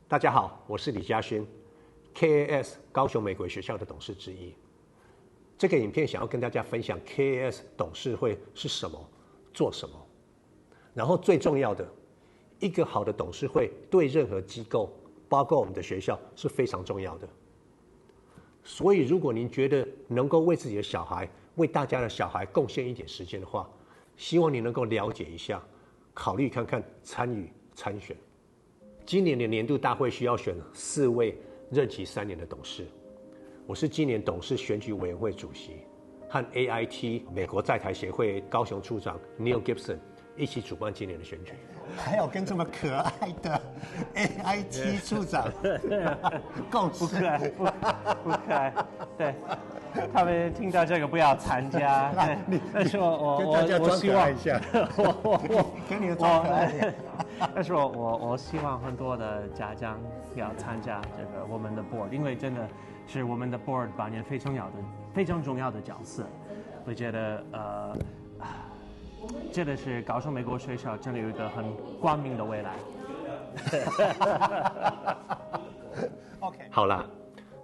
大家好，我是李嘉勋 ，KAS 高雄美国学校的董事之一。这个影片想要跟大家分享 KAS 董事会是什么，做什么。然后最重要的，一个好的董事会对任何机构，包括我们的学校是非常重要的。所以，如果您觉得能够为自己的小孩、为大家的小孩贡献一点时间的话，希望你能够了解一下，考虑看看参与参选。今年的年度大会需要选4位任期3年的董事，我是今年董事选举委员会主席，和 AIT 美国在台协会高雄处长 Neil Gibson 一起主办今年的选举。还有跟这么可爱的 AIT 处长共事，不可爱，对，他们听到这个不要参加，对，但是我希望，我跟你的装可爱点。但是我希望很多的家长要参加这个我们的 board， 因为真的是我们的 board 扮演非常重要的角色。我觉得这个是高雄美国学校真的有一个很光明的未来。OK， 好啦，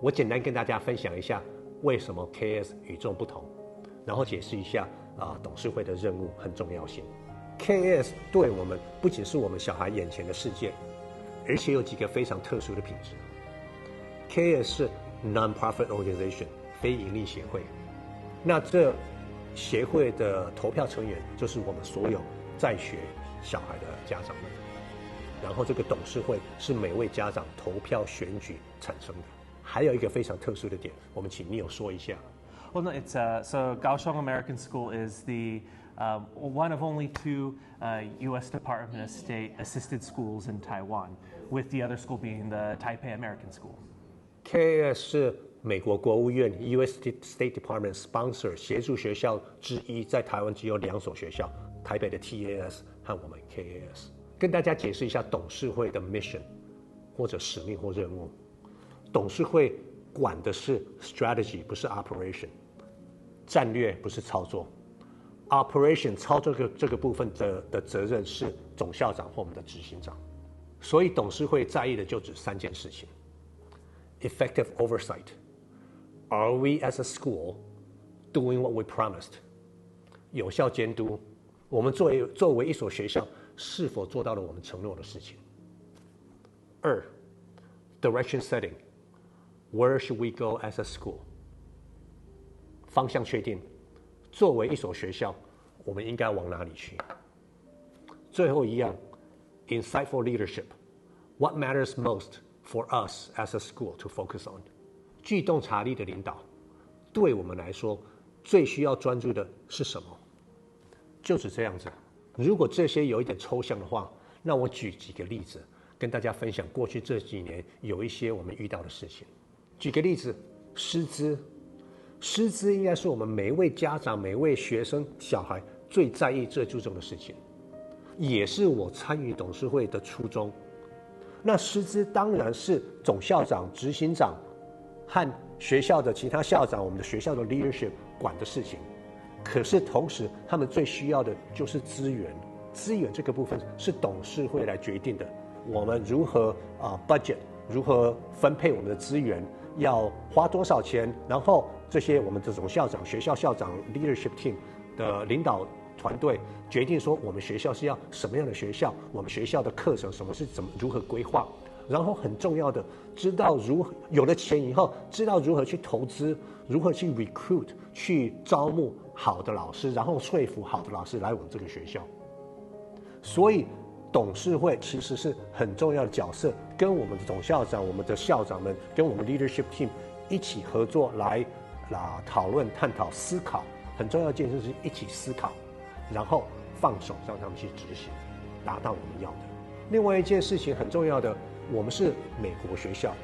我简单跟大家分享一下为什么 KAS 与众不同，然后解释一下董事会的任务和重要性。KAS 对我们不仅是我们小孩眼前的世界，而且有几个非常特殊的品质。KAS 是 non-profit organization 非营利协会，那这协会的投票成员就是我们所有在学小孩的家长们，然后这个董事会是每位家长投票选举产生的。还有一个非常特殊的点，我们请 Neil 说一下。Well, no, it's so Kaohsiung American School is the one of only 2 U.S. Department of State assisted schools in Taiwan, with the other school being the Taipei American School. KAS 是美国国务院 U.S. State Department sponsor 协助学校之一，在台湾只有2所学校，台北的 TAS 和我们 KAS。跟大家解释一下董事会的 mission 或者使命或任务。董事会管的是 strategy， 不是 operation， 战略不是操作。operation 操作这个部分的责任是总校长或我们的执行长。所以董事会在意的就只3件事情 ：effective oversight。Are we as a school doing what we promised？ 有效监督，我们作为一所学校是否做到了我们承诺的事情。2 ，direction setting。Where should we go as a school？ 方向确定，作为一所学校，我们应该往哪里去？最后一样 ，insightful leadership。What matters most for us as a school to focus on？ 具洞察力的领导，对我们来说最需要专注的是什么？就是这样子。如果这些有一点抽象的话，那我举几个例子跟大家分享过去这几年有一些我们遇到的事情。举个例子，师资应该是我们每一位家长、每一位学生、小孩最在意、最注重的事情，也是我参与董事会的初衷。那师资当然是总校长、执行长和学校的其他校长、我们的学校的 leadership 管的事情。可是同时，他们最需要的就是资源。资源这个部分是董事会来决定的。我们如何budget， 如何分配我们的资源，要花多少钱，然后这些我们这种校长、学校校长 leadership team 的领导团队决定说，我们学校是要什么样的学校，我们学校的课程如何规划，然后很重要的，知道有了钱以后，知道如何去投资，如何去 recruit， 去招募好的老师，然后说服好的老师来我们这个学校。所以董事会其实是很重要的角色，跟我们的总校长、我们的校长们，跟我们 leadership team 一起合作来讨论、探讨、思考。很重要的一件事是一起思考，然后放手让他们去执行，达到我们要的。另外一件事情很重要的，我们是美国学校，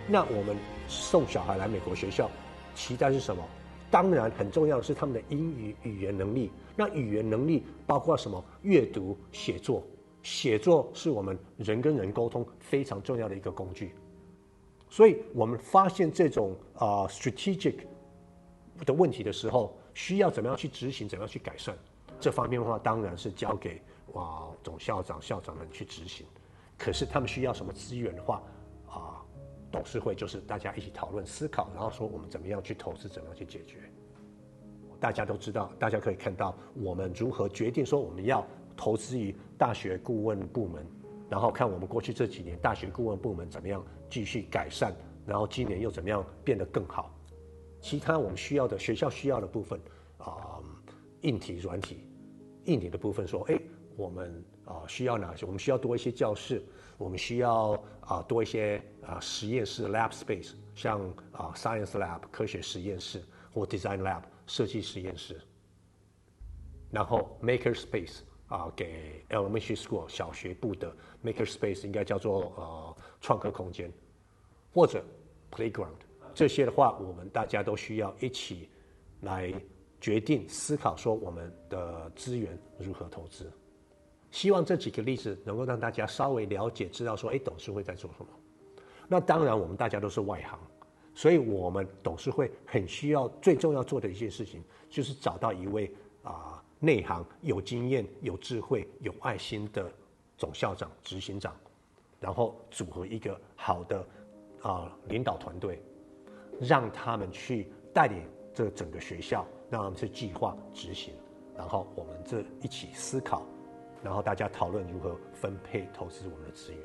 那我们送小孩来美国学校，期待是什么？当然很重要的是他们的英语语言能力。那语言能力包括什么？阅读、写作。写作是我们人跟人沟通非常重要的一个工具。所以我们发现这种strategic 的问题的时候，需要怎么样去执行，怎么样去改善。这方面的话，当然是交给总校长、校长们去执行。可是他们需要什么资源的话，董事会就是大家一起讨论思考，然后说我们怎么样去投资，怎么样去解决。大家都知道，大家可以看到我们如何决定说我们要投资于大学顾问部门，然后看我们过去这几年大学顾问部门怎么样继续改善，然后今年又怎么样变得更好。其他我们需要的学校需要的部分硬体软体，硬体的部分说，我们需要哪些？我们需要多一些教室，我们需要多一些实验室 lab space， 像science lab 科学实验室或 design lab 设计实验室。然后 maker space 给 elementary school 小学部的 maker space 应该叫做创客空间，或者 playground。这些的话，我们大家都需要一起来决定思考说我们的资源如何投资。希望这几个例子能够让大家稍微了解，知道说，董事会在做什么。那当然，我们大家都是外行，所以我们董事会很需要最重要做的一件事情，就是找到一位内行、有经验、有智慧、有爱心的总校长、执行长，然后组合一个好的领导团队，让他们去带领这整个学校，让他们去计划执行，然后我们这一起思考，然后大家讨论如何分配投资我们的资源。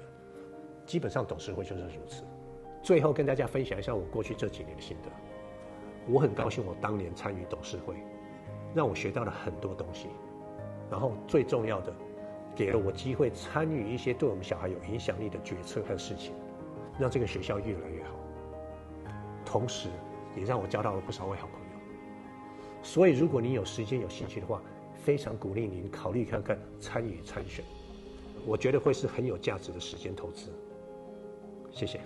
基本上董事会就是如此。最后跟大家分享一下我过去这几年的心得。我很高兴我当年参与董事会，让我学到了很多东西，然后最重要的，给了我机会参与一些对我们小孩有影响力的决策和事情，让这个学校越来越好。同时也让我交到了不少位好朋友。所以如果你有时间有兴趣的话，非常鼓励您考虑看看参与参选，我觉得会是很有价值的时间投资。谢谢。